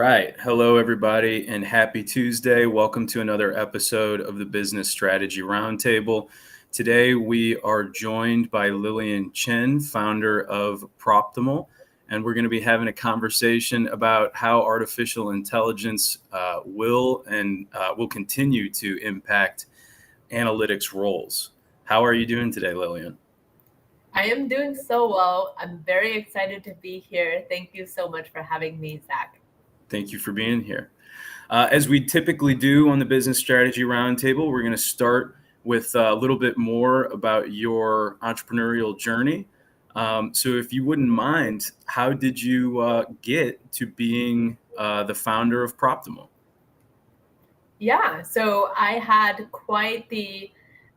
right. Hello, everybody, and happy Tuesday. Welcome to another episode of the Business Strategy Roundtable. Today, we are joined by Lillian Chen, founder of Proptimal, and we're going to be having a conversation about how artificial intelligence will continue to impact analytics roles. How are you doing today, Lillian? I am doing so well. I'm very excited to be here. Thank you so much for having me, Zach. Thank you for being here. As we typically do on the Business Strategy Roundtable, we're going to start with a little bit more about your entrepreneurial journey. So if you wouldn't mind, how did you get to being the founder of Proptimal? Yeah, so I had quite the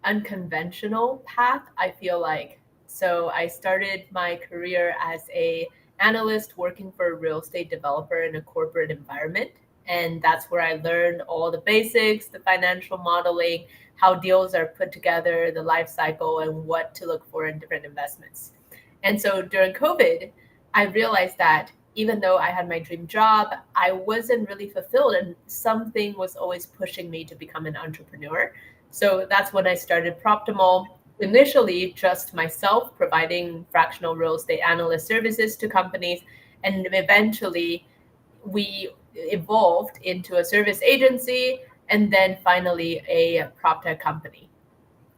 unconventional path, I feel like. So I started my career as a analyst working for a real estate developer in a corporate environment. And that's where I learned all the basics, the financial modeling, how deals are put together, the life cycle, and what to look for in different investments. And so during COVID, I realized that even though I had my dream job, I wasn't really fulfilled, and something was always pushing me to become an entrepreneur. So that's when I started Proptimal. Initially, just myself providing fractional real estate analyst services to companies, and eventually we evolved into a service agency and then finally a prop tech company.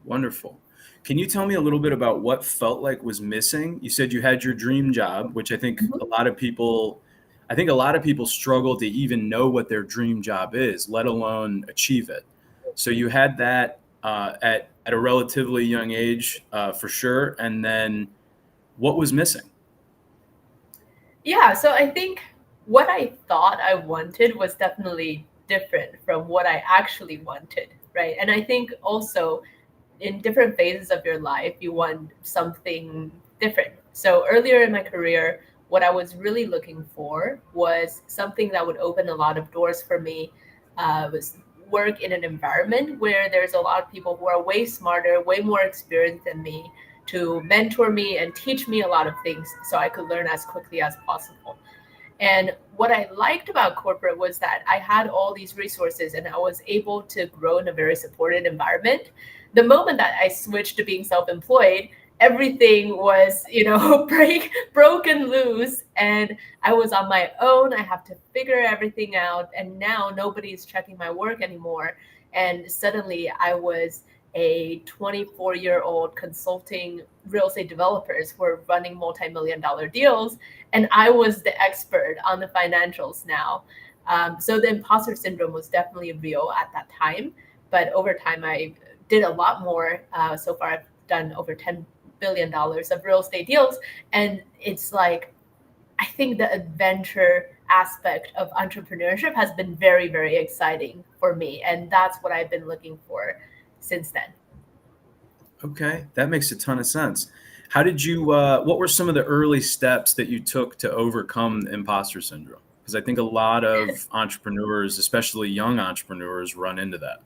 Wonderful. Can you tell me a little bit about what felt like was missing? You said you had your dream job, which I think a lot of people struggle to even know what their dream job is, let alone achieve it. So you had that at a relatively young age, for sure. And then what was missing? Yeah, so I think what I thought I wanted was definitely different from what I actually wanted, right? And I think also in different phases of your life, you want something different. So earlier in my career, what I was really looking for was something that would open a lot of doors for me. Was work in an environment where there's a lot of people who are way smarter, way more experienced than me to mentor me and teach me a lot of things so I could learn as quickly as possible. And what I liked about corporate was that I had all these resources and I was able to grow in a very supported environment. The moment that I switched to being self-employed, everything was, broken loose, and I was on my own. I have to figure everything out, and now nobody's checking my work anymore. And suddenly I was a 24-year-old consulting real estate developers who are running multi-million dollar deals, and I was the expert on the financials now. So the imposter syndrome was definitely real at that time, but over time I did a lot more. So far I've done over $10 billion of real estate deals, and it's like I think the adventure aspect of entrepreneurship has been very, very exciting for me, and that's what I've been looking for since then. Okay, that makes a ton of sense. What were some of the early steps that you took to overcome imposter syndrome? Because I think a lot of entrepreneurs, especially young entrepreneurs, run into that.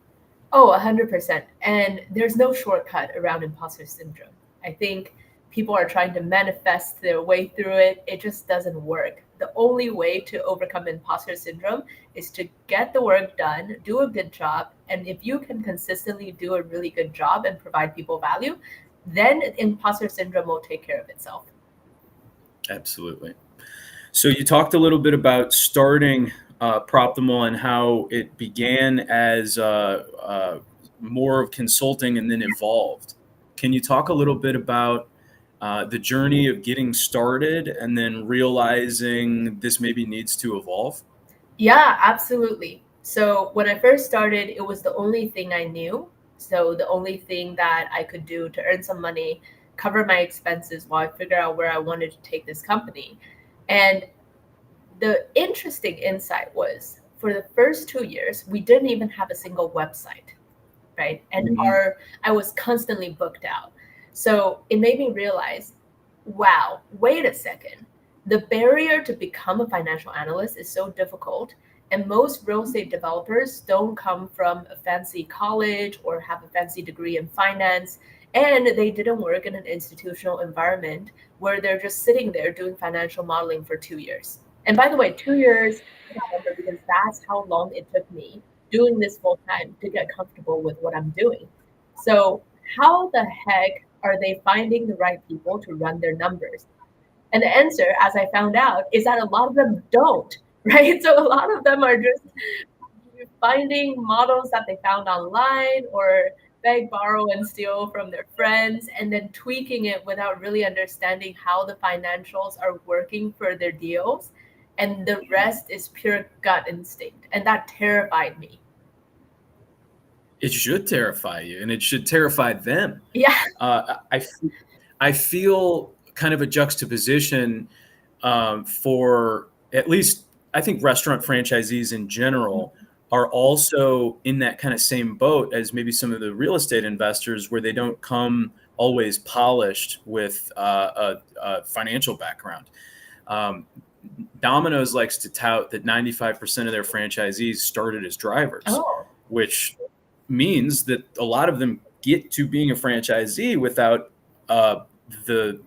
Oh, 100%. And there's no shortcut around imposter syndrome. I think people are trying to manifest their way through it. It just doesn't work. The only way to overcome imposter syndrome is to get the work done, do a good job. And if you can consistently do a really good job and provide people value, then imposter syndrome will take care of itself. Absolutely. So you talked a little bit about starting Proptimal and how it began as more of consulting and then evolved. Can you talk a little bit about the journey of getting started and then realizing this maybe needs to evolve? Yeah, absolutely. So when I first started, it was the only thing I knew. So the only thing that I could do to earn some money, cover my expenses while I figure out where I wanted to take this company. And the interesting insight was for the first 2 years, we didn't even have a single website, right? And Mhm. our I was constantly booked out. So it made me realize, wow, wait a second. The barrier to become a financial analyst is so difficult. And most real estate developers don't come from a fancy college or have a fancy degree in finance. And they didn't work in an institutional environment where they're just sitting there doing financial modeling for 2 years. And by the way, 2 years, I remember, because that's how long it took me doing this full time to get comfortable with what I'm doing. So, how the heck are they finding the right people to run their numbers? And the answer, as I found out, is that a lot of them don't, right? So, a lot of them are just finding models that they found online or beg, borrow, and steal from their friends, and then tweaking it without really understanding how the financials are working for their deals. And the rest is pure gut instinct. And that terrified me. It should terrify you, and it should terrify them. Yeah. I feel kind of a juxtaposition for at least, I think restaurant franchisees in general are also in that kind of same boat as maybe some of the real estate investors, where they don't come always polished with a financial background. Um, Domino's likes to tout that 95% of their franchisees started as drivers, Oh. which means that a lot of them get to being a franchisee without the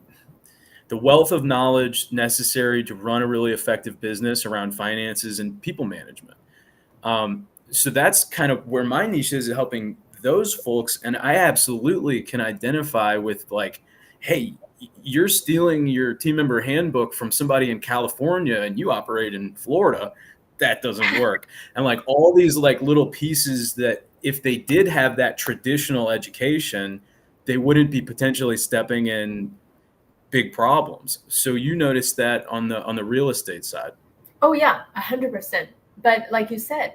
wealth of knowledge necessary to run a really effective business around finances and people management. So that's kind of where my niche is, helping those folks. And I absolutely can identify with, like, hey, you're stealing your team member handbook from somebody in California and you operate in Florida. That doesn't work. And like all these like little pieces that if they did have that traditional education, they wouldn't be potentially stepping in big problems. So you notice that on the real estate side. Oh, yeah, 100%. But like you said,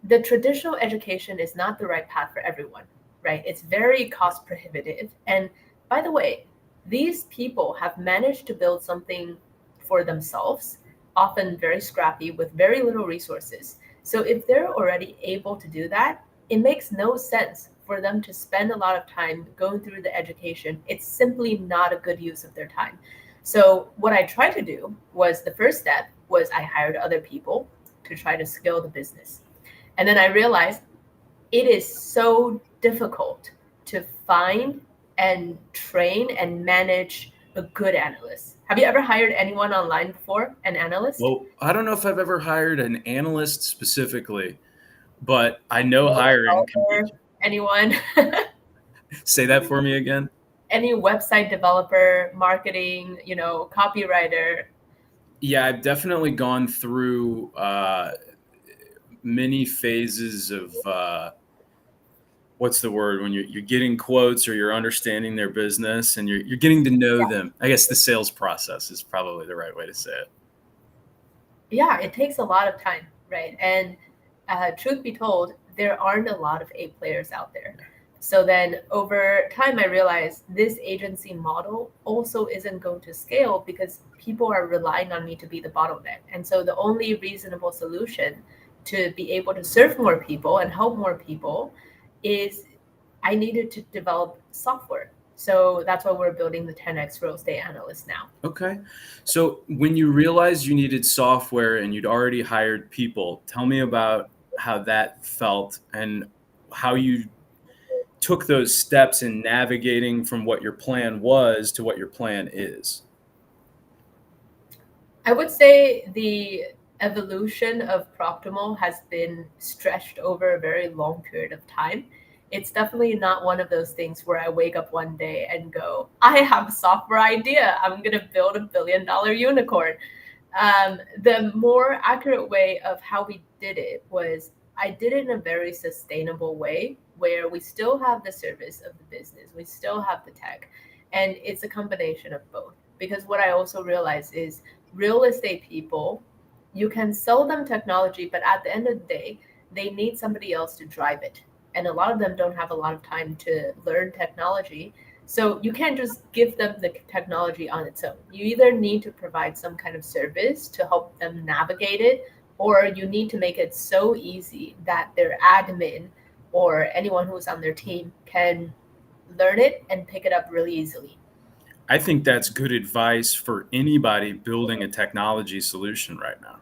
the traditional education is not the right path for everyone, right? It's very cost prohibitive. And by the way, these people have managed to build something for themselves, often very scrappy with very little resources. So if they're already able to do that, it makes no sense for them to spend a lot of time going through the education. It's simply not a good use of their time. So what I tried to do was, the first step was I hired other people to try to scale the business. And then I realized it is so difficult to find and train and manage a good analyst. Have you ever hired anyone online before, an analyst? Well, I don't know if I've ever hired an analyst specifically, but I know Or hiring can be. developer, anyone? Say that for me again. Any website developer, marketing, copywriter? Yeah, I've definitely gone through many phases of what's the word, when you're getting quotes or you're understanding their business and you're getting to know them. I guess the sales process is probably the right way to say it. Yeah, it takes a lot of time, right? And truth be told, there aren't a lot of A players out there. So then over time, I realized this agency model also isn't going to scale because people are relying on me to be the bottleneck. And so the only reasonable solution to be able to serve more people and help more people is I needed to develop software. So that's why we're building the 10x real estate analyst now. Okay. So when you realized you needed software and you'd already hired people, tell me about how that felt and how you took those steps in navigating from what your plan was to what your plan is. I would say the evolution of Proptimal has been stretched over a very long period of time. It's definitely not one of those things where I wake up one day and go, I have a software idea. I'm going to build $1 billion unicorn. The more accurate way of how we did it was I did it in a very sustainable way where we still have the service of the business, we still have the tech, and it's a combination of both. Because what I also realize is real estate people, you can sell them technology, but at the end of the day, they need somebody else to drive it. And a lot of them don't have a lot of time to learn technology. So you can't just give them the technology on its own. You either need to provide some kind of service to help them navigate it, or you need to make it so easy that their admin or anyone who's on their team can learn it and pick it up really easily. I think that's good advice for anybody building a technology solution right now.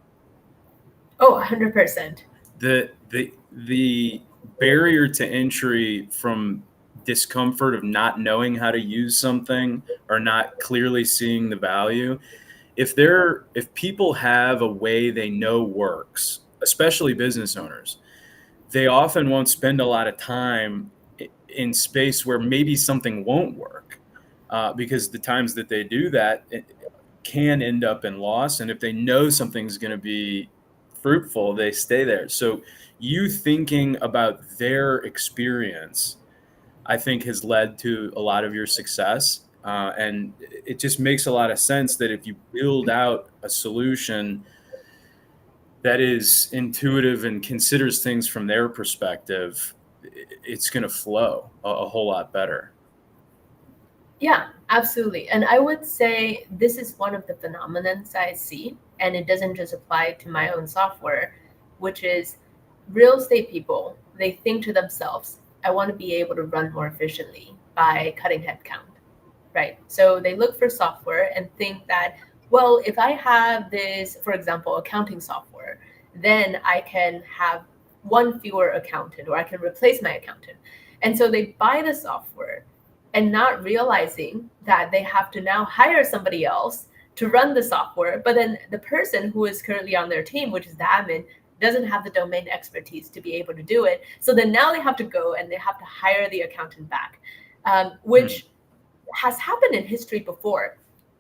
Oh, 100%. The barrier to entry from discomfort of not knowing how to use something or not clearly seeing the value if people have a way they know works, especially business owners, they often won't spend a lot of time in space where maybe something won't work, because the times that they do that, it can end up in loss. And if they know something's going to be fruitful, they stay there. So you thinking about their experience, I think, has led to a lot of your success. And it just makes a lot of sense that if you build out a solution that is intuitive and considers things from their perspective, it's going to flow a whole lot better. Yeah, absolutely. And I would say this is one of the phenomenons I see, and it doesn't just apply to my own software, which is real estate people, they think to themselves, I want to be able to run more efficiently by cutting headcount, right? So they look for software and think that, well, if I have this, for example, accounting software, then I can have one fewer accountant or I can replace my accountant. And so they buy the software and not realizing that they have to now hire somebody else to run the software. But then the person who is currently on their team, which is the admin, doesn't have the domain expertise to be able to do it. So then now they have to go and they have to hire the accountant back, which has happened in history before.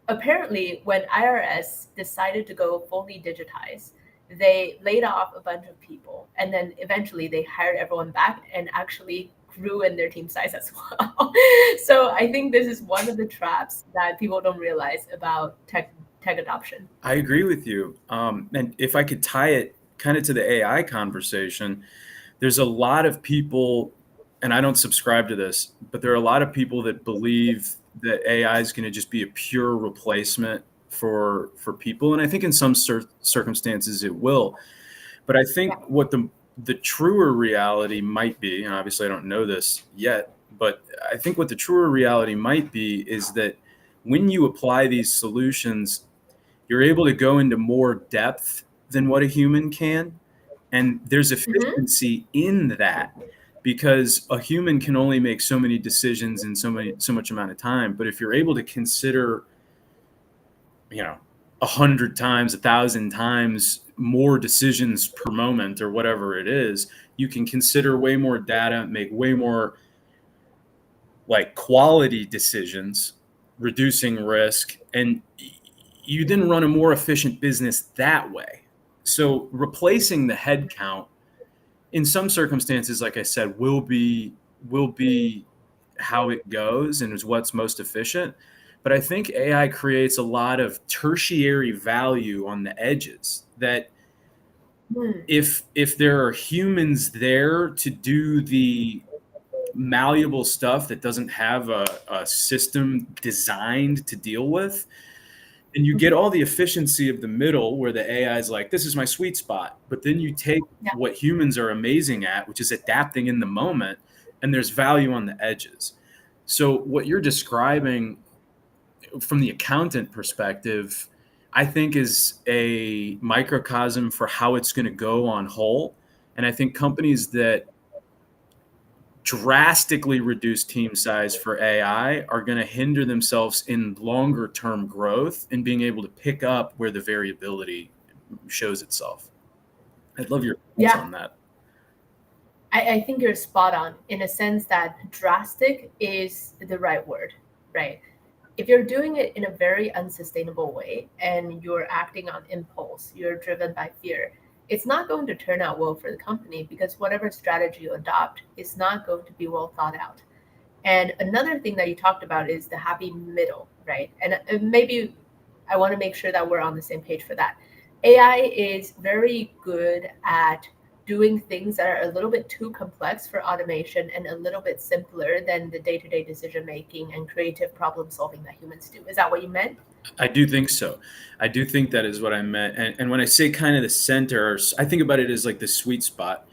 Apparently, when IRS decided to go fully digitized, they laid off a bunch of people and then eventually they hired everyone back and actually grew in their team size as well. So I think this is one of the traps that people don't realize about tech adoption. I agree with you. And if I could tie it kind of to the AI conversation, there's a lot of people, and I don't subscribe to this, but there are a lot of people that believe that AI is going to just be a pure replacement for people. And I think in some circumstances it will. But I think what the truer reality might be, and obviously I don't know this yet, but I think what the truer reality might be is that when you apply these solutions, you're able to go into more depth than what a human can. And there's efficiency in that, because a human can only make so many decisions in so much amount of time. But if you're able to consider, 100 times, 1,000 times more decisions per moment or whatever it is, you can consider way more data, make way more like quality decisions, reducing risk, and you then run a more efficient business that way. So replacing the headcount in some circumstances, like I said, will be how it goes and is what's most efficient. But I think AI creates a lot of tertiary value on the edges that if there are humans there to do the malleable stuff that doesn't have a system designed to deal with, and you get all the efficiency of the middle where the AI is like, this is my sweet spot. But then you take what humans are amazing at, which is adapting in the moment, and there's value on the edges. So what you're describing from the accountant perspective, I think is a microcosm for how it's going to go on whole. And I think companies that drastically reduce team size for AI are going to hinder themselves in longer term growth and being able to pick up where the variability shows itself. I'd love your thoughts on that. I think you're spot on in a sense that drastic is the right word, right? If you're doing it in a very unsustainable way and you're acting on impulse, you're driven by fear, it's not going to turn out well for the company because whatever strategy you adopt is not going to be well thought out. And another thing that you talked about is the happy middle, right? And maybe I want to make sure that we're on the same page for that. AI is very good at doing things that are a little bit too complex for automation and a little bit simpler than the day-to-day decision making and creative problem solving that humans do. Is that what you meant? I do think so. I do think that is what I meant. And when I say kind of the center, I think about it as like the sweet spot.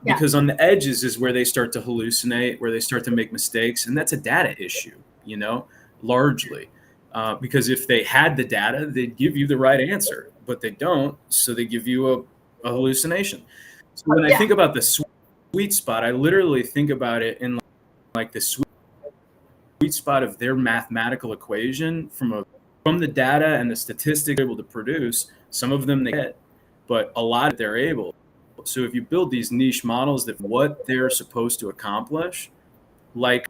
Because on the edges is where they start to hallucinate, where they start to make mistakes. And that's a data issue, largely. Because if they had the data, they'd give you the right answer, but they don't. So they give you a hallucination. So when I think about the sweet spot, I literally think about it in like the sweet spot of their mathematical equation from a from the data and the statistics they're able to produce, some of them they get, but a lot of they're able. So if you build these niche models that what they're supposed to accomplish, like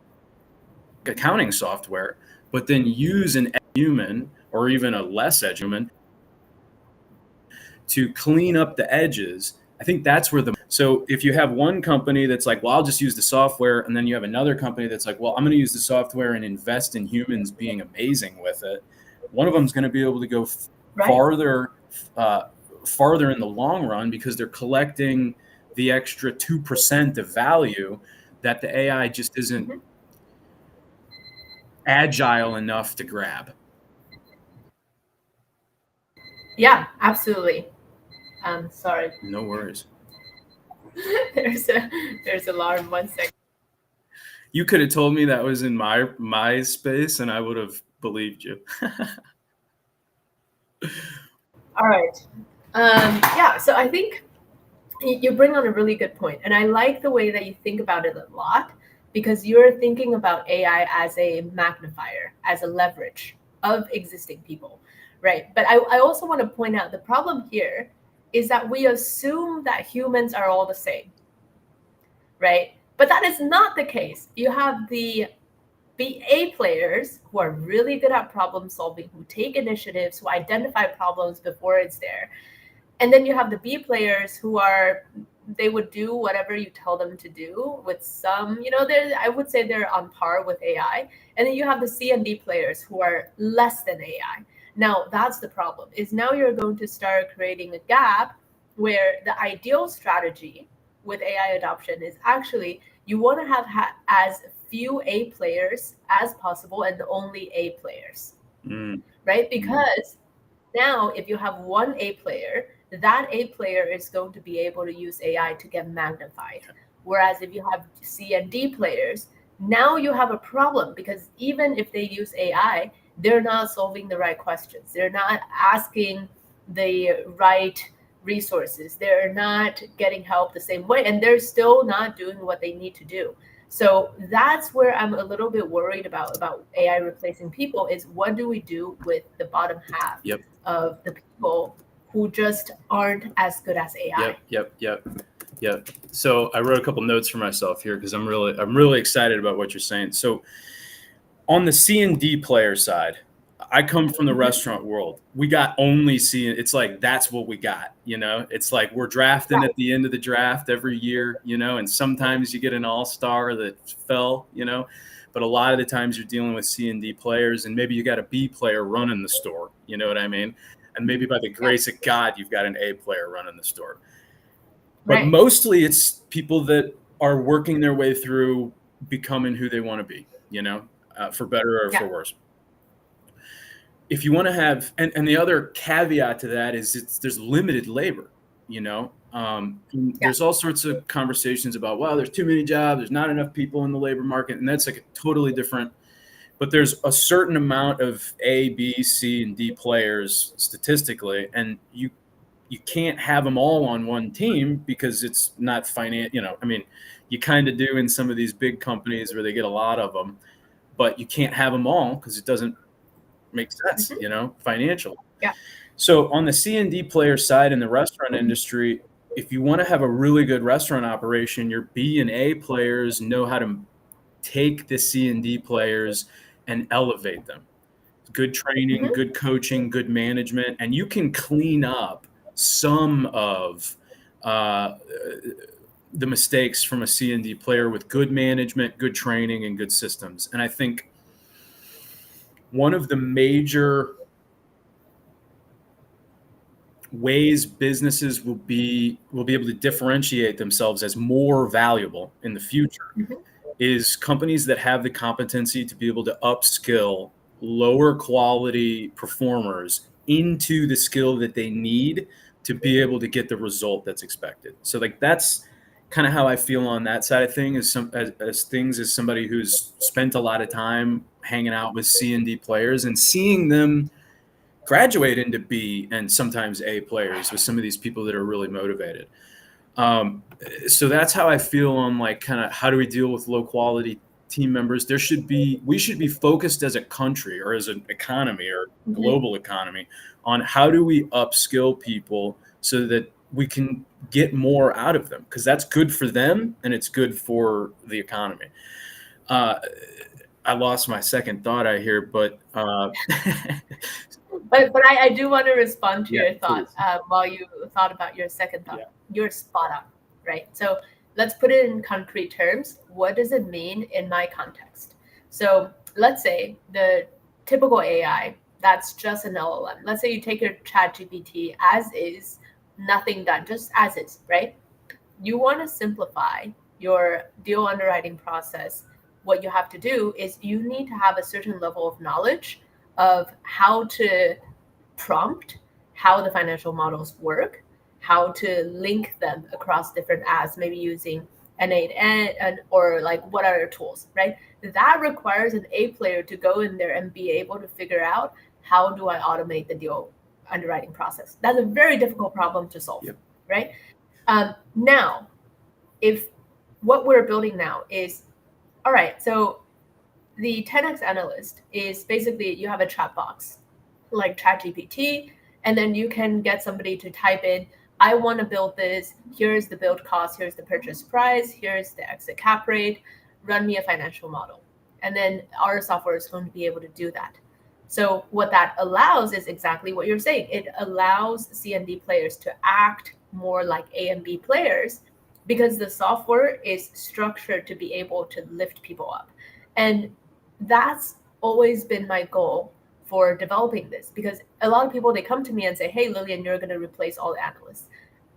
accounting software, but then use an human or even a less edge human to clean up the edges, I think that's where so if you have one company that's like, well, I'll just use the software, and then you have another company that's like, well, I'm going to use the software and invest in humans being amazing with it. One of them is going to be able to go farther in the long run because they're collecting the extra 2% of value that the AI just isn't agile enough to grab. Yeah, absolutely. Sorry. No worries. There's alarm. 1 second. You could have told me that was in my space, and I would have believed you. All right. Yeah. So I think you bring on a really good point, and I like the way that you think about it a lot, because you're thinking about AI as a magnifier, as a leverage of existing people, right? But I also want to point out the problem here is that we assume that humans are all the same, right? But that is not the case. You have the A players who are really good at problem solving, who take initiatives, who identify problems before it's there. And then you have the B players who they would do whatever you tell them to do with some, I would say they're on par with AI. And then you have the C and D players who are less than AI. Now, that's the problem, is now you're going to start creating a gap where the ideal strategy with AI adoption is actually you want to have as few A players as possible and only A players, right? Because now if you have one A player, that A player is going to be able to use AI to get magnified. Whereas if you have C and D players, now you have a problem, because even if they use AI, they're not solving the right questions. They're not asking the right resources. They're not getting help the same way, and they're still not doing what they need to do. So that's where I'm a little bit worried about AI replacing people, is what do we do with the bottom half of the people who just aren't as good as AI? Yep. So I wrote a couple notes for myself here because I'm really excited about what you're saying. So on the C and D player side, I come from the restaurant world. We got only C. It's like, that's what we got, It's like we're drafting at the end of the draft every year, and sometimes you get an all-star that fell, but a lot of the times you're dealing with C and D players, and maybe you got a B player running the store, you know what I mean? And maybe by the grace of God, you've got an A player running the store. But mostly it's people that are working their way through becoming who they want to be, for better or for worse. If you want to have, and the other caveat to that is there's limited labor, There's all sorts of conversations about, well, there's too many jobs, there's not enough people in the labor market, and that's like a totally different, but there's a certain amount of A, B, C, and D players statistically, and you can't have them all on one team because it's not you kind of do in some of these big companies where they get a lot of them, but you can't have them all because it doesn't make sense, financially. Yeah. So on the C and D player side in the restaurant industry, if you want to have a really good restaurant operation, your B and A players know how to take the C and D players and elevate them. Good training, good coaching, good management, and you can clean up some of the mistakes from a C and D player with good management, good training, and good systems. And I think one of the major ways businesses will be able to differentiate themselves as more valuable in the future is companies that have the competency to be able to upskill lower quality performers into the skill that they need to be able to get the result that's expected. So like that's kind of how I feel on that side of things, as somebody who's spent a lot of time hanging out with C and D players and seeing them graduate into B and sometimes A players with some of these people that are really motivated. So that's how I feel on like kind of how do we deal with low quality team members, we should be focused as a country or as an economy or global economy on how do we upskill people so that we can get more out of them, because that's good for them and it's good for the economy. I lost my second thought I hear, but But I do want to respond to Yeah, your thought please. while you thought about your second thought. Yeah. You're spot on, right? So let's put it in concrete terms. What does it mean in my context? So let's say the typical AI, that's just an LLM. Let's say you take your ChatGPT as is, nothing done, just as is, right? You want to simplify your deal underwriting process. What you have to do is you need to have a certain level of knowledge of how to prompt how the financial models work, how to link them across different ads, maybe using N8N or like what other tools, right? That requires an A player to go in there and be able to figure out how do I automate the deal underwriting process. That's a very difficult problem to solve, Yep. right? Now, if what we're building now is, all right, so the 10x analyst is basically you have a chat box like ChatGPT, and then you can get somebody to type in, I want to build this. Here's the build cost. Here's the purchase price. Here's the exit cap rate. Run me a financial model. And then our software is going to be able to do that. So what that allows is exactly what you're saying. It allows C&D players to act more like A and B players because the software is structured to be able to lift people up. And that's always been my goal for developing this, because a lot of people, they come to me and say, hey, Lillian, you're going to replace all the analysts.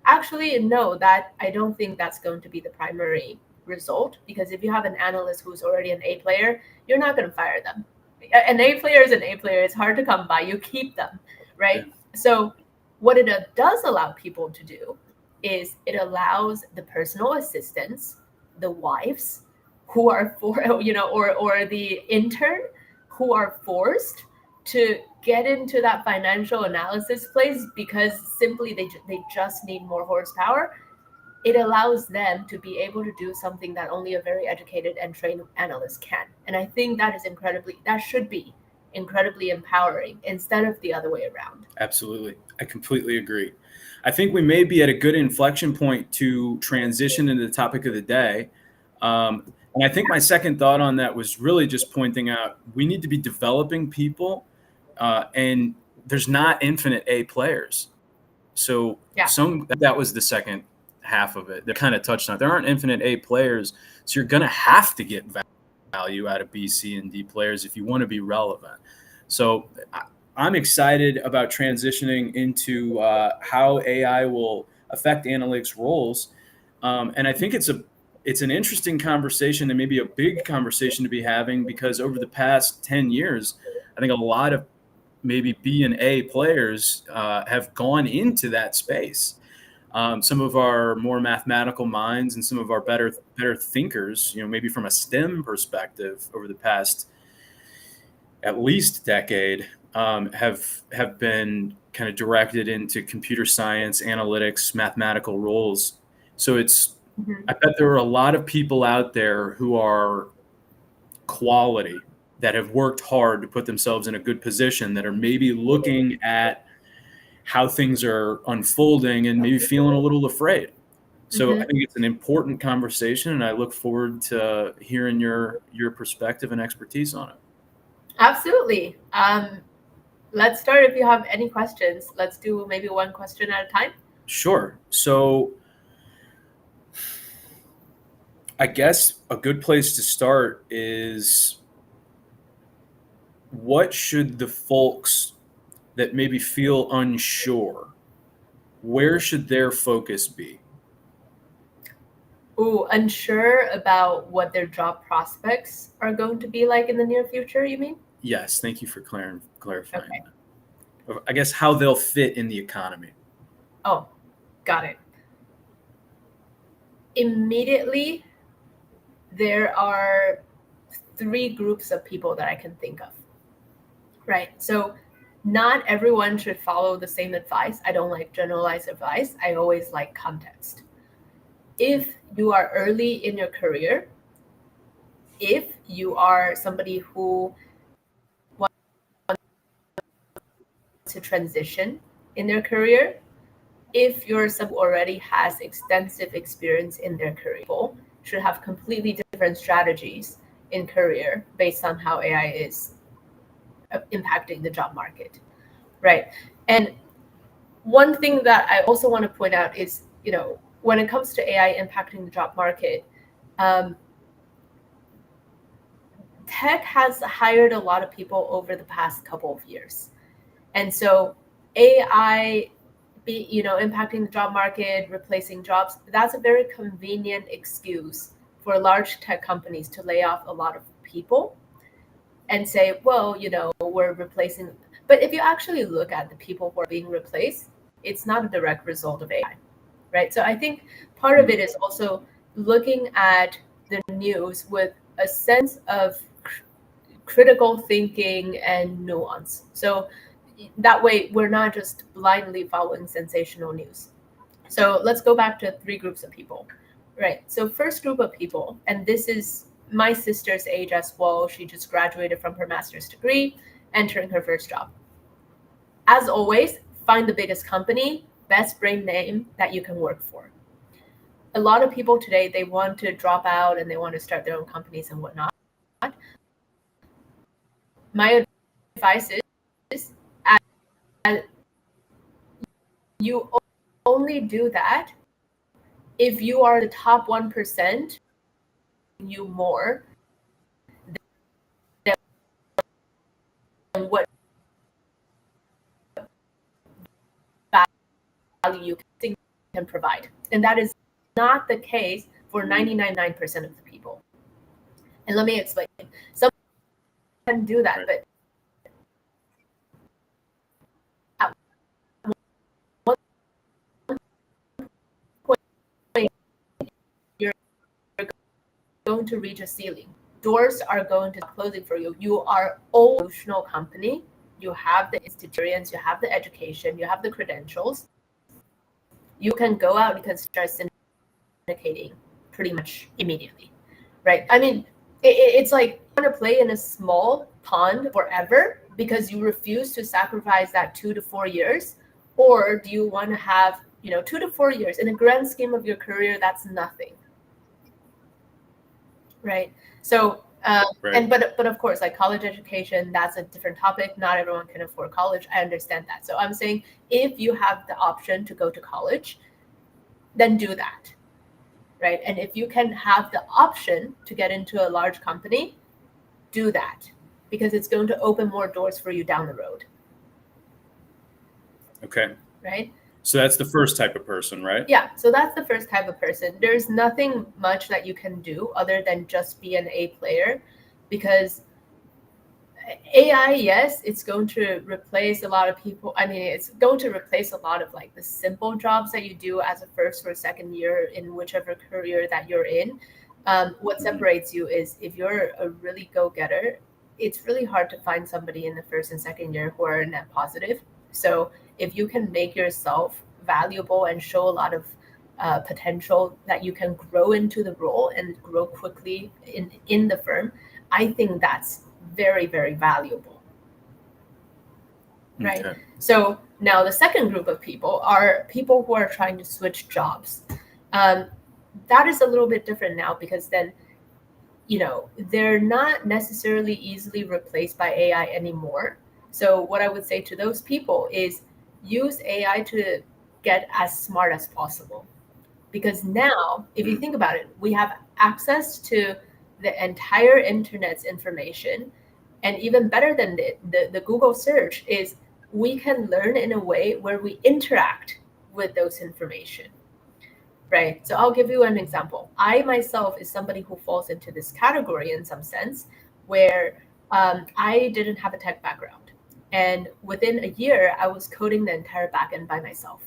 Actually, no, that I don't think that's going to be the primary result, because if you have an analyst who's already an A player, you're not going to fire them. An A player is an A player. It's hard to come by. You keep them, right? Yeah. So what it does allow people to do is it allows the personal assistants, the wives who are or the intern who are forced to get into that financial analysis place because simply they just need more horsepower. It allows them to be able to do something that only a very educated and trained analyst can. And I think that should be incredibly empowering instead of the other way around. Absolutely. I completely agree. I think we may be at a good inflection point to transition into the topic of the day. And I think my second thought on that was really just pointing out we need to be developing people, and there's not infinite A players. So Yeah. that was the second half of it. They kind of touched on it. There aren't infinite A players, so you're going to have to get value out of B, C, and D players if you want to be relevant. So I'm excited about transitioning into how AI will affect analytics roles, and I think it's an interesting conversation and maybe a big conversation to be having, because over the past 10 years, I think a lot of maybe B and A players have gone into that space. Some of our more mathematical minds and some of our better thinkers, maybe from a STEM perspective over the past at least decade, have been kind of directed into computer science, analytics, mathematical roles. So I bet there are a lot of people out there who are quality, that have worked hard to put themselves in a good position, that are maybe looking at how things are unfolding and maybe feeling a little afraid. So I think it's an important conversation, and I look forward to hearing your perspective and expertise on it. Absolutely. Let's start. If you have any questions, let's do maybe one question at a time. Sure. So I guess a good place to start is, what should the folks that maybe feel unsure, where should their focus be? Ooh, unsure about what their job prospects are going to be like in the near future, you mean? Yes, thank you for clarifying Okay. that. I guess how they'll fit in the economy. Oh, got it. Immediately, there are 3 groups of people that I can think of, right? So not everyone should follow the same advice. I don't like generalized advice. I always like context. If you are early in your career, if you are somebody who wants to transition in their career, if you're someone who already has extensive experience in their career, people should have completely different strategies in career based on how AI is impacting the job market, right? And one thing that I also want to point out is, when it comes to AI impacting the job market, tech has hired a lot of people over the past couple of years. And so AI impacting the job market, replacing jobs, that's a very convenient excuse for large tech companies to lay off a lot of people and say, well, we're replacing. But if you actually look at the people who are being replaced, it's not a direct result of AI, right? So I think part of it is also looking at the news with a sense of critical thinking and nuance. So that way we're not just blindly following sensational news. So let's go back to 3 groups of people, right? So first group of people, and this is my sister's age as well. She just graduated from her master's degree, entering her first job. As always, find the biggest company, best brand name that you can work for. A lot of people today, they want to drop out and they want to start their own companies and whatnot. My advice is you only do that if you are the top 1%, you more than what value you can provide. And that is not the case for 99% of the people. And let me explain. Some can do that, but at one point, you're going to reach a ceiling. Doors are going to closing for you. You are an institutional company. You have the institutions, you have the education, you have the credentials. You can go out, you can start syndicating pretty much immediately, right? I mean, it's like you want to play in a small pond forever because you refuse to sacrifice that 2 to 4 years, or do you want to have 2 to 4 years in a grand scheme of your career? That's nothing, right? So right. But of course, like college education, that's a different topic. Not everyone can afford college. I understand that. So I'm saying if you have the option to go to college, then do that, right? And if you can have the option to get into a large company, do that, because it's going to open more doors for you down the road. Okay. Right? So that's the first type of person, right? Yeah, so that's the first type of person. There's nothing much that you can do other than just be an A player, because AI, yes, it's going to replace a lot of people. I mean, it's going to replace a lot of like the simple jobs that you do as a first or second year in whichever career that you're in. What separates you is if you're a really go-getter, it's really hard to find somebody in the first and second year who are net positive. So if you can make yourself valuable and show a lot of potential that you can grow into the role and grow quickly in the firm, I think that's very, very valuable, right? Okay. So now the second group of people are people who are trying to switch jobs. That is a little bit different now, because then, they're not necessarily easily replaced by AI anymore. So what I would say to those people is use AI to get as smart as possible. Because now, if you think about it, we have access to the entire internet's information. And even better than the Google search is we can learn in a way where we interact with those information, right? So I'll give you an example. I myself is somebody who falls into this category in some sense, where I didn't have a tech background. And within a year, I was coding the entire backend by myself,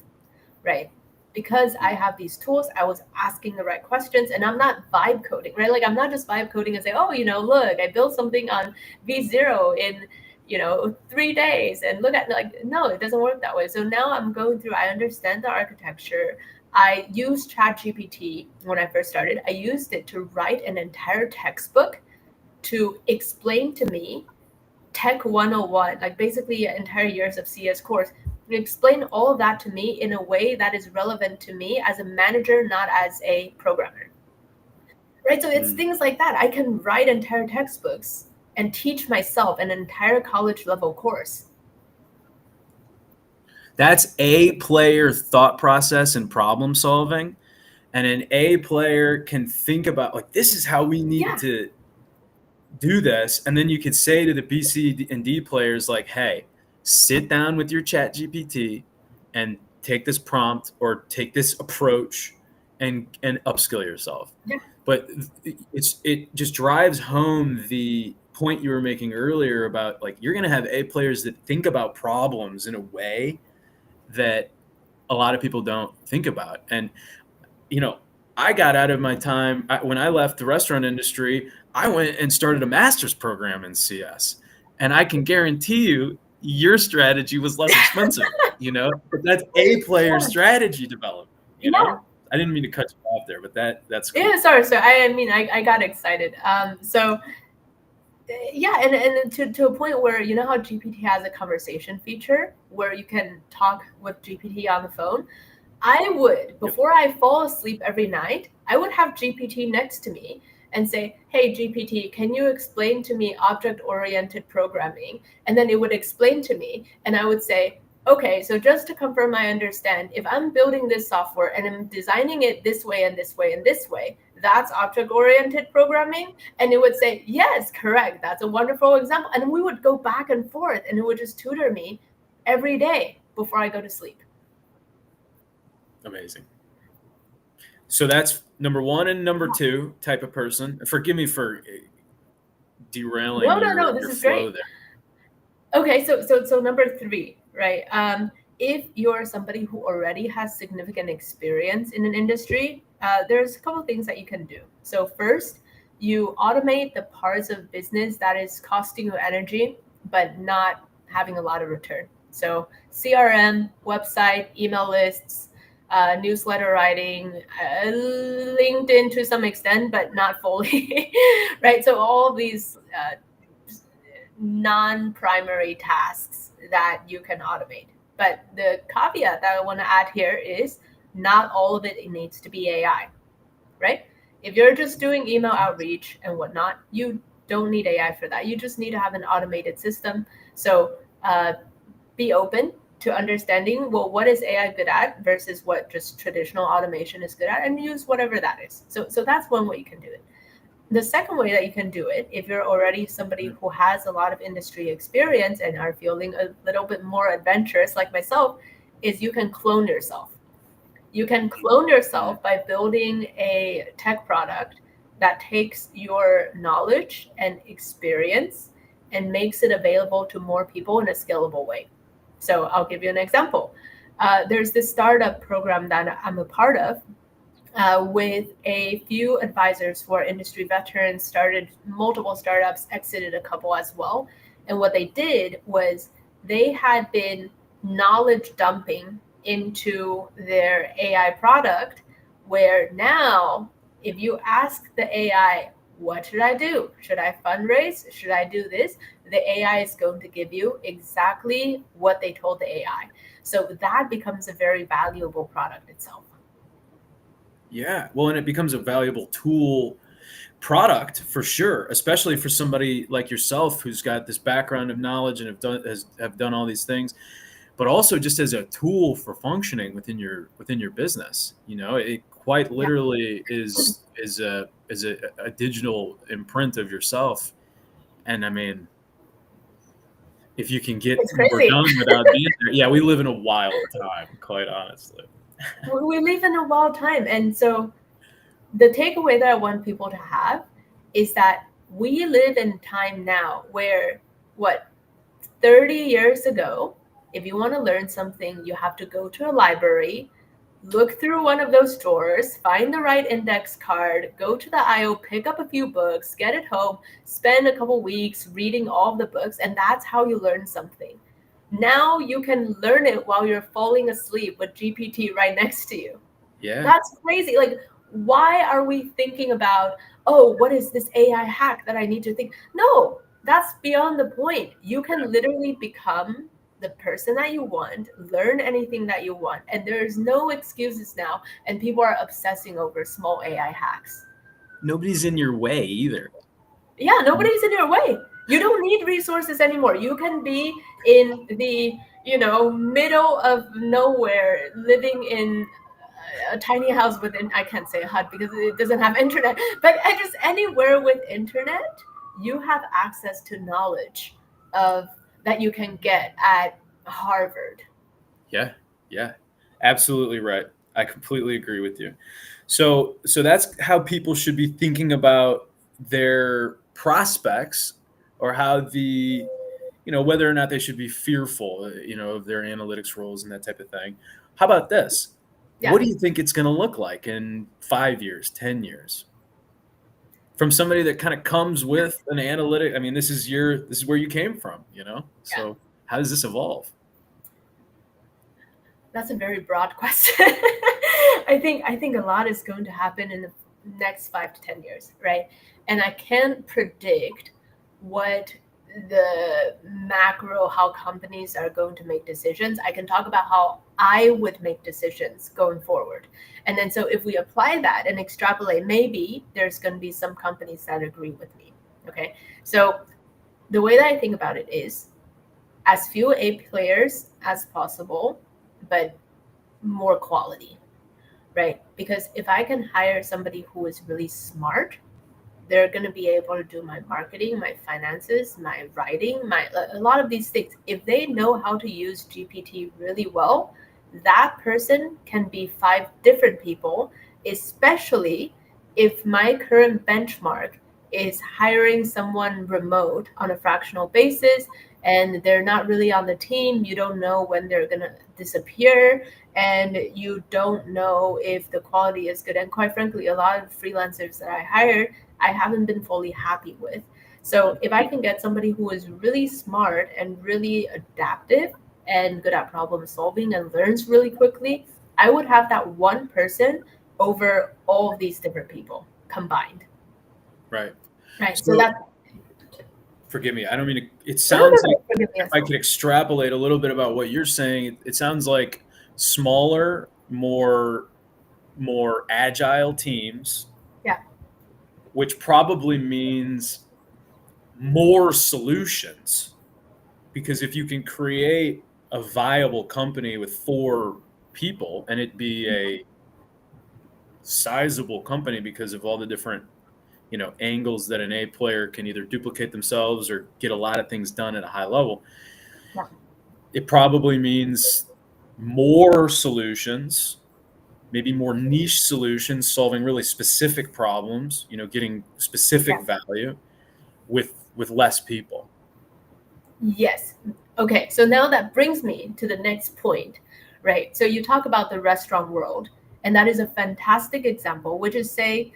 right? Because I have these tools, I was asking the right questions, and I'm not vibe coding, right? Like I'm not just vibe coding and say, oh, look, I built something on V0 in, 3 days, and look at, like, no, it doesn't work that way. So now I'm going through, I understand the architecture. I used ChatGPT when I first started. I used it to write an entire textbook to explain to me Tech 101, like basically an entire years of CS course, explain all of that to me in a way that is relevant to me as a manager, not as a programmer. Right? So it's things like that. I can write entire textbooks and teach myself an entire college level course. That's A player thought process and problem solving. And an A player can think about, like, this is how we need to do this. And then you could say to the B, C, and D players, like, hey, sit down with your chat GPT and take this prompt or take this approach and upskill yourself. Yeah. But it just drives home the point you were making earlier about, like, you're going to have A players that think about problems in a way that a lot of people don't think about. And, I got out of my time when I left the restaurant industry. I went and started a master's program in CS, and I can guarantee you your strategy was less expensive, but that's A player strategy development, I didn't mean to cut you off there, but that's cool. Yeah, sorry. So I got excited. So yeah, and to a point where, you know how GPT has a conversation feature where you can talk with GPT on the phone. I would, before I fall asleep every night, I would have GPT next to me and say, hey, GPT, can you explain to me object-oriented programming? And then it would explain to me, and I would say, okay, so just to confirm I understand, if I'm building this software and I'm designing it this way and this way and this way, that's object-oriented programming? And it would say, yes, correct. That's a wonderful example. And we would go back and forth, and it would just tutor me every day before I go to sleep. Amazing. So that's number one and number two type of person. Forgive me for derailing No, this your is flow great. there. Okay, so number three, right? If you're somebody who already has significant experience in an industry, there's a couple of things that you can do. So first, you automate the parts of business that is costing you energy, but not having a lot of return. So CRM, website, email lists, newsletter writing, LinkedIn to some extent, but not fully, right? So all of these non-primary tasks that you can automate. But the caveat that I want to add here is not all of it needs to be AI, right? If you're just doing email outreach and whatnot, you don't need AI for that. You just need to have an automated system. So be open to understanding, well, what is AI good at versus what just traditional automation is good at, and use whatever that is. So that's one way you can do it. The second way that you can do it, if you're already somebody who has a lot of industry experience and are feeling a little bit more adventurous like myself, is you can clone yourself. You can clone yourself by building a tech product that takes your knowledge and experience and makes it available to more people in a scalable way. So I'll give you an example. There's this startup program that I'm a part of with a few advisors who are industry veterans, started multiple startups, exited a couple as well. And what they did was they had been knowledge dumping into their AI product, where now if you ask the AI, what should I do? Should I fundraise? Should I do this? The AI is going to give you exactly what they told the AI. So that becomes a very valuable product itself. Yeah, well, and it becomes a valuable product for sure, especially for somebody like yourself who's got this background of knowledge and have done all these things, but also just as a tool for functioning within your business. It quite literally is a digital imprint of yourself. And I mean, if you can get more done without being there, yeah, we live in a wild time, quite honestly. We live in a wild time. And so the takeaway that I want people to have is that we live in time now where, 30 years ago, if you want to learn something, you have to go to a library, look through one of those drawers, find the right index card, go to the aisle, pick up a few books, get it home, spend a couple weeks reading all of the books, and that's how you learn something. Now you can learn it while you're falling asleep with GPT right next to you. Yeah. That's crazy. Like, why are we thinking about, oh, what is this AI hack that I need to think? No, that's beyond the point. You can literally become the person that you want, learn anything that you want, and there's no excuses now. And people are obsessing over small AI hacks. Nobody's in your way either. Yeah, nobody's in your way. You don't need resources anymore. You can be in the, middle of nowhere, living in a tiny house within, I can't say a hut because it doesn't have internet, but just anywhere with internet, you have access to knowledge of that you can get at Harvard. Yeah, yeah, absolutely right. I completely agree with you. So that's how people should be thinking about their prospects, or how whether or not they should be fearful, of their analytics roles and that type of thing. How about this? Yeah. What do you think it's going to look like in 5 years, 10 years? From somebody that kind of comes with an analytic, I mean, this is where you came from, Yeah. So how does this evolve? That's a very broad question. I think a lot is going to happen in the next 5 to 10 years, right? And I can't predict what the macro, how companies are going to make decisions. I can talk about how I would make decisions going forward. And then so if we apply that and extrapolate, maybe there's going to be some companies that agree with me. Okay. So the way that I think about it is as few A players as possible, but more quality, right? Because if I can hire somebody who is really smart, they're going to be able to do my marketing, my finances, my writing, a lot of these things. If they know how to use GPT really well, that person can be 5 different people, especially if my current benchmark is hiring someone remote on a fractional basis and they're not really on the team. You don't know when they're going to disappear, and you don't know if the quality is good. And quite frankly, a lot of freelancers that I hired, I haven't been fully happy with. So if I can get somebody who is really smart and really adaptive and good at problem solving and learns really quickly, I would have that one person over all of these different people combined. Right. Right. So So that forgive me. I don't mean to. It no, no, sounds like, no, forgive me if as I well. could extrapolate a little bit about what you're saying, it sounds like smaller, more agile teams, Yeah. which probably means more solutions. Because if you can create a viable company with 4 people, and it be a sizable company because of all the different angles that an A player can either duplicate themselves or get a lot of things done at a high level, Yeah. it probably means more solutions, maybe more niche solutions, solving really specific problems, getting specific Yeah. value with less people. Yes. Okay. So now that brings me to the next point, right? So you talk about the restaurant world, and that is a fantastic example, which is say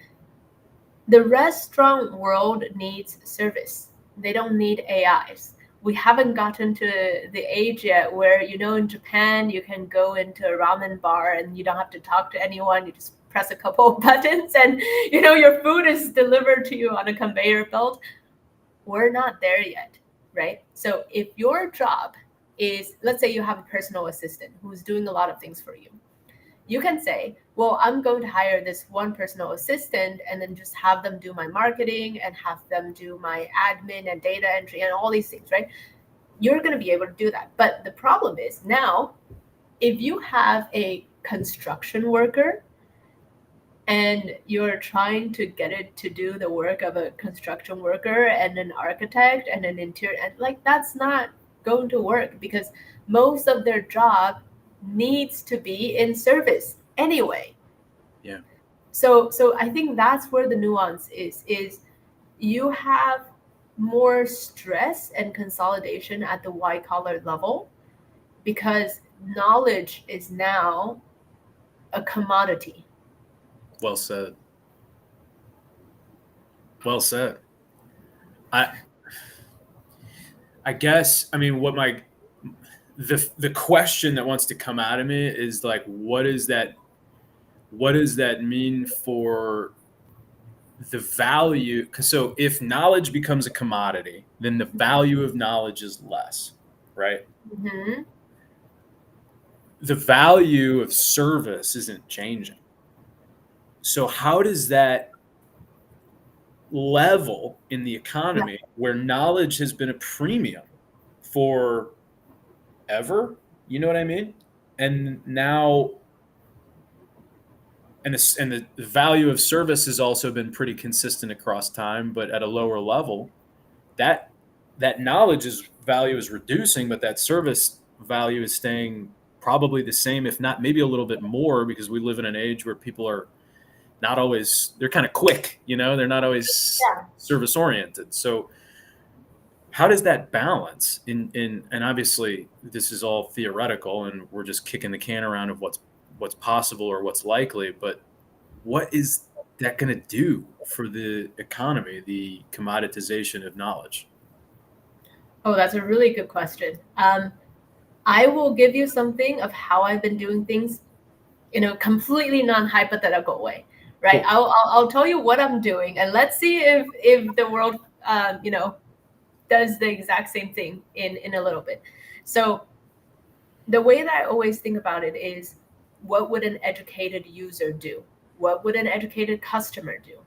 the restaurant world needs service. They don't need AIs. We haven't gotten to the age yet where, in Japan, you can go into a ramen bar and you don't have to talk to anyone. You just press a couple of buttons and, your food is delivered to you on a conveyor belt. We're not there yet, right? So if your job is, let's say you have a personal assistant who's doing a lot of things for you, you can say, well, I'm going to hire this one personal assistant and then just have them do my marketing and have them do my admin and data entry and all these things, right? You're going to be able to do that. But the problem is now, if you have a construction worker and you're trying to get it to do the work of a construction worker and an architect and an interior, and like that's not going to work because most of their job needs to be in service anyway. Yeah. So I think that's where the nuance is you have more stress and consolidation at the white collar level because knowledge is now a commodity. Well said. Well said. I I guess, I mean, the question that wants to come out of me is like, what is that? what does that mean for the value? So if knowledge becomes a commodity, then the value of knowledge is less, right? Mm-hmm. The value of service isn't changing. So how does that level in the economy where knowledge has been a premium for ever? You know what I mean? And now, and the value of service has also been pretty consistent across time, but at a lower level. That knowledge's value is reducing, but that service value is staying probably the same, if not maybe a little bit more, because we live in an age where people are not always, they're kind of quick, they're not always Yeah. service oriented. So how does that balance and obviously this is all theoretical and we're just kicking the can around of what's possible or what's likely, but what is that going to do for the economy, the commoditization of knowledge? Oh, that's a really good question. I will give you something of how I've been doing things in a completely non-hypothetical way, right? Cool. I'll tell you what I'm doing, and let's see if the world, does the exact same thing in a little bit. So the way that I always think about it is, what would an educated user do? What would an educated customer do?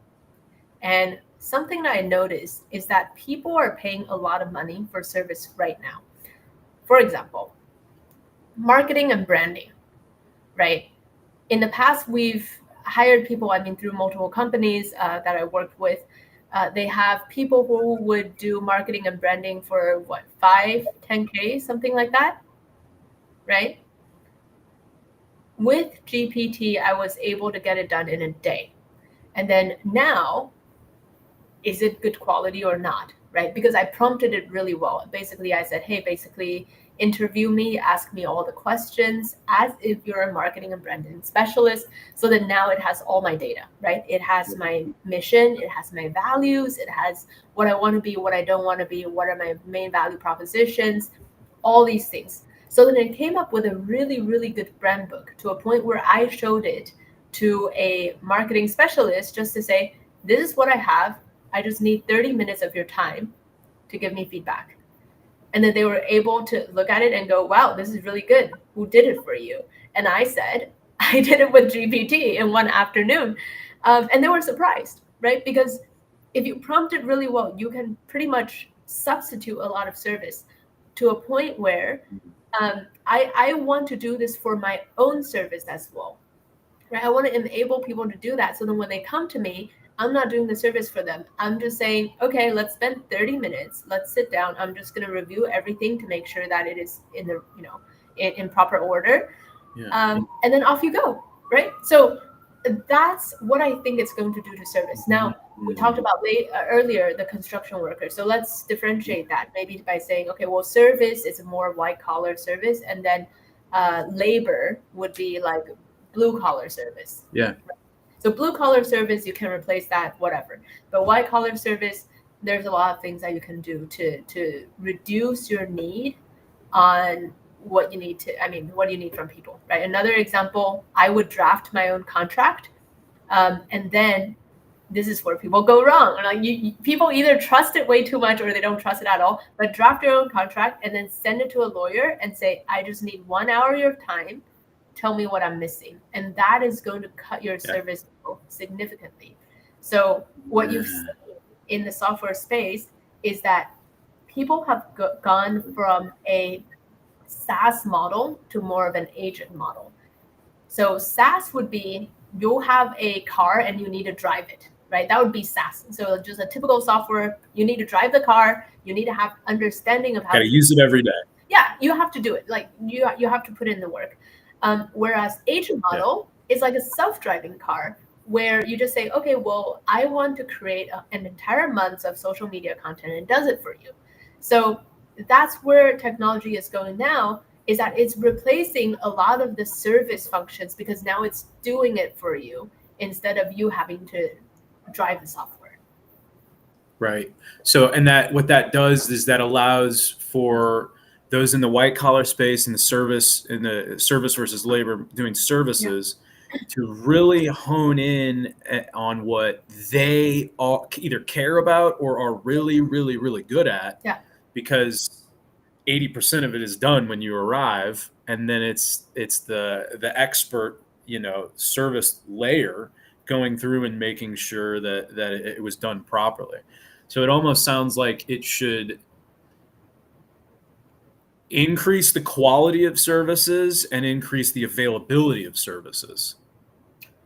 And something that I noticed is that people are paying a lot of money for service right now. For example, marketing and branding, right? In the past, we've hired people, through multiple companies that I worked with. They have people who would do marketing and branding for what, 5-10K, something like that, right? With GPT, I was able to get it done in a day. And then now, is it good quality or not, right? Because I prompted it really well. Basically, I said, hey, interview me, ask me all the questions as if you're a marketing and branding specialist. So that now it has all my data, right? It has my mission, it has my values, it has what I want to be, what I don't want to be, what are my main value propositions, all these things. So then it came up with a really, really good brand book, to a point where I showed it to a marketing specialist just to say, this is what I have. I just need 30 minutes of your time to give me feedback. And then they were able to look at it and go, wow, this is really good. Who did it for you? And I said, I did it with GPT in one afternoon. And they were surprised, right? Because if you prompt it really well, you can pretty much substitute a lot of service, to a point where I want to do this for my own service as well, right? I want to enable people to do that. So then when they come to me, I'm not doing the service for them. I'm just saying, okay, let's spend 30 minutes. Let's sit down. I'm just going to review everything to make sure that it is in the, in proper order. Yeah. And then off you go, right? So that's what I think it's going to do to service. Now, we talked about earlier the construction worker. So let's differentiate that maybe by saying, okay, well, service is a more white collar service, and then labor would be like blue collar service. Yeah. So blue collar service, you can replace that, whatever. But white collar service, there's a lot of things that you can do to reduce your need on what you need what you need from people, right? Another example, I would draft my own contract, and then this is where people go wrong. Like people either trust it way too much or they don't trust it at all. But draft your own contract and then send it to a lawyer and say, I just need 1 hour of your time. Tell me what I'm missing. And that is going to cut your service significantly. So what you've seen in the software space is that people have gone from a SaaS model to more of an agent model. So SaaS would be, you'll have a car and you need to drive it, right? That would be SaaS. So just a typical software, you need to drive the car, you need to have understanding of how to use it every day. Yeah, you have to do it. Like you have to put in the work. Whereas agent model is like a self-driving car, where you just say, okay, well, I want to create an entire month of social media content, and it does it for you. So that's where technology is going now, is that it's replacing a lot of the service functions, because now it's doing it for you instead of you having to drive the software. Right. So, and that what that does is that allows for those in the white collar space and the service versus labor doing services to really hone in on what they either care about or are really, really, really good at. Yeah. Because 80% of it is done when you arrive, and then it's the expert, service layer going through and making sure that it was done properly. So it almost sounds like it should increase the quality of services and increase the availability of services.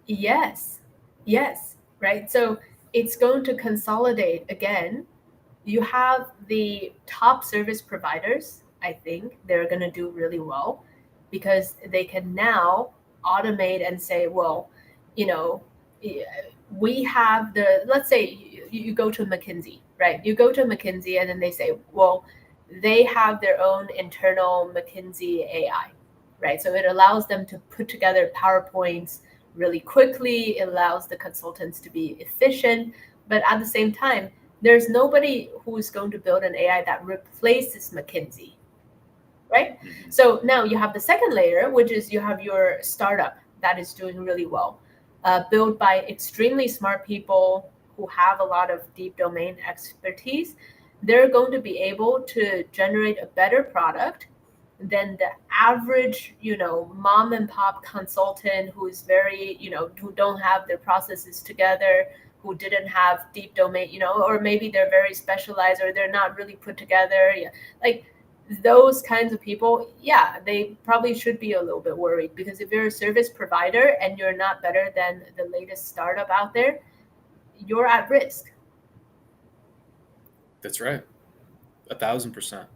Yes. Yes. Right. So it's going to consolidate again. You have the top service providers. I think they're going to do really well because they can now automate and say, well, you know, we have let's say you go to McKinsey, right? You go to McKinsey and then they say, well, they have their own internal McKinsey AI, right? So it allows them to put together PowerPoints really quickly. It allows the consultants to be efficient, but at the same time, there's nobody who's going to build an AI that replaces McKinsey, right? Mm-hmm. So now you have the second layer, which is you have your startup that is doing really well, built by extremely smart people who have a lot of deep domain expertise. They're going to be able to generate a better product than the average, mom and pop consultant who's very, who don't have their processes together, who didn't have deep domain, or maybe they're very specialized or they're not really put together. Yeah. Like those kinds of people, yeah, they probably should be a little bit worried, because if you're a service provider and you're not better than the latest startup out there, you're at risk. That's right. 1,000%.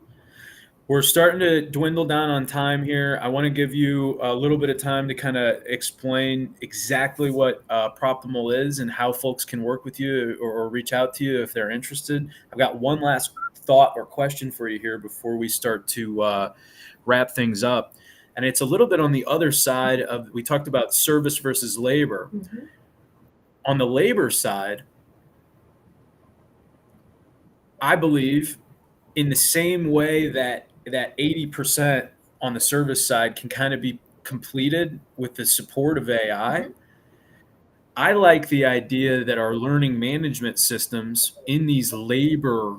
We're starting to dwindle down on time here. I want to give you a little bit of time to kind of explain exactly what Proptimal is and how folks can work with you or reach out to you if they're interested. I've got one last thought or question for you here before we start to wrap things up. And it's a little bit on the other side of, we talked about service versus labor. Mm-hmm. On the labor side, I believe in the same way that 80% on the service side can kind of be completed with the support of AI. Mm-hmm. I like the idea that our learning management systems in these labor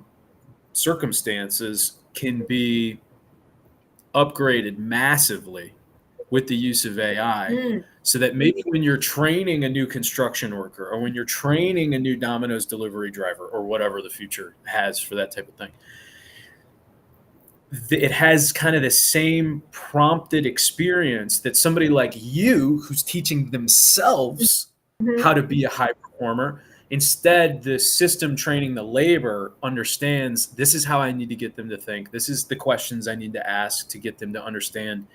circumstances can be upgraded massively with the use of AI. Mm. So that maybe when you're training a new construction worker or when you're training a new Domino's delivery driver or whatever the future has for that type of thing, it has kind of the same prompted experience that somebody like you who's teaching themselves Mm-hmm. how to be a high performer. Instead, the system training the labor understands this is how I need to get them to think. This is the questions I need to ask to get them to understand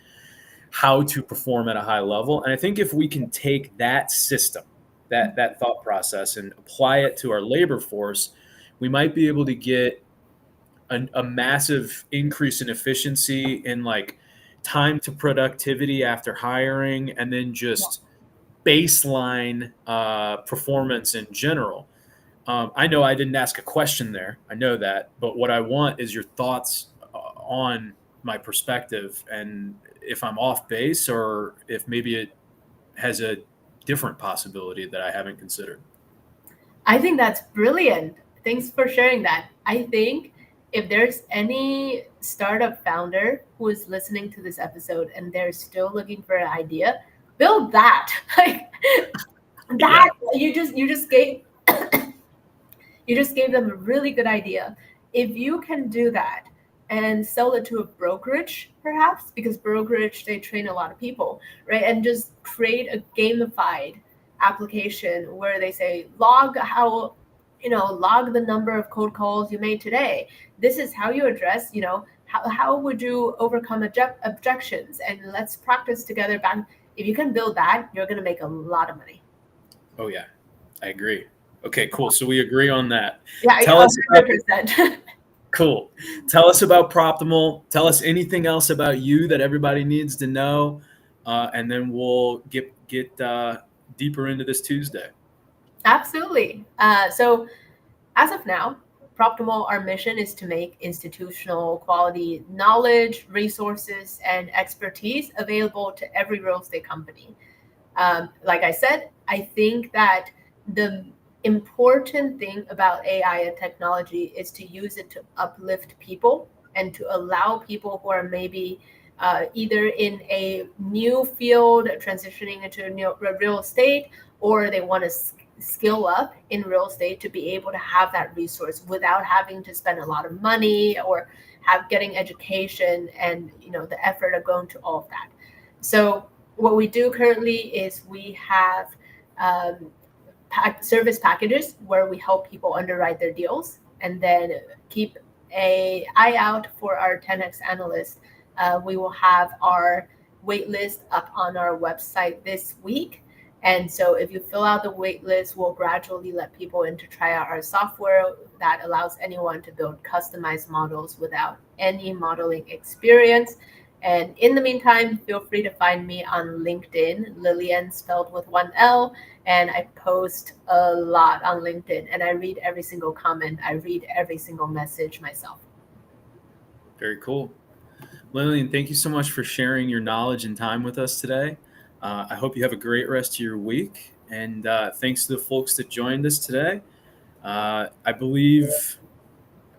how to perform at a high level. And I think if we can take that system, that thought process, and apply it to our labor force, we might be able to get a massive increase in efficiency in like time to productivity after hiring, and then just baseline performance in general. I know I didn't ask a question there. I know that, but what I want is your thoughts on my perspective, and if I'm off base or if maybe it has a different possibility that I haven't considered. I think that's brilliant. Thanks for sharing that. I think if there's any startup founder who is listening to this episode and they're still looking for an idea, build that. Like that, you just gave you just gave them a really good idea. If you can do that and sell it to a brokerage, perhaps, because brokerage, they train a lot of people, right? And just create a gamified application where they say, log log the number of cold calls you made today. This is how you address, how would you overcome objections? And let's practice together back. If you can build that, you're going to make a lot of money. Oh, yeah, I agree. Okay, cool. So we agree on that. Yeah, Tell us 100%. Cool. Tell us about Proptimal. Tell us anything else about you that everybody needs to know, and then we'll get deeper into this Tuesday. Absolutely. So as of now, Proptimal, our mission is to make institutional quality knowledge, resources, and expertise available to every real estate company. Like I said, I think that the important thing about AI and technology is to use it to uplift people and to allow people who are maybe either in a new field transitioning into real estate, or they want to skill up in real estate to be able to have that resource without having to spend a lot of money or have getting education and the effort of going to all of that. So what we do currently is we have um, service packages where we help people underwrite their deals, and then keep a eye out for our 10x analysts. We will have our wait list up on our website this week. And so if you fill out the wait list, we'll gradually let people in to try out our software that allows anyone to build customized models without any modeling experience. And in the meantime, feel free to find me on LinkedIn, Lillian spelled with one L. And I post a lot on LinkedIn, and I read every single comment. I read every single message myself. Very cool. Lillian, thank you so much for sharing your knowledge and time with us today. I hope you have a great rest of your week. And thanks to the folks that joined us today. I believe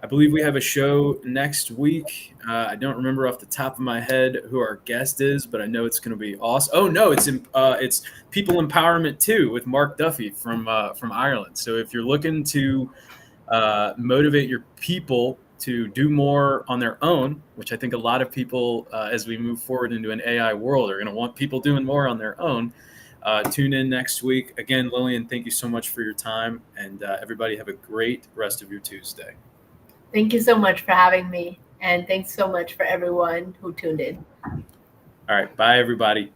we have a show next week. I don't remember off the top of my head who our guest is, but I know it's going to be awesome. Oh no, it's People Empowerment 2 with Mark Duffy from Ireland. So if you're looking to motivate your people to do more on their own, which I think a lot of people, as we move forward into an AI world, are going to want people doing more on their own. Tune in next week. Again, Lillian, thank you so much for your time, and everybody have a great rest of your Tuesday. Thank you so much for having me. And thanks so much for everyone who tuned in. All right. Bye, everybody.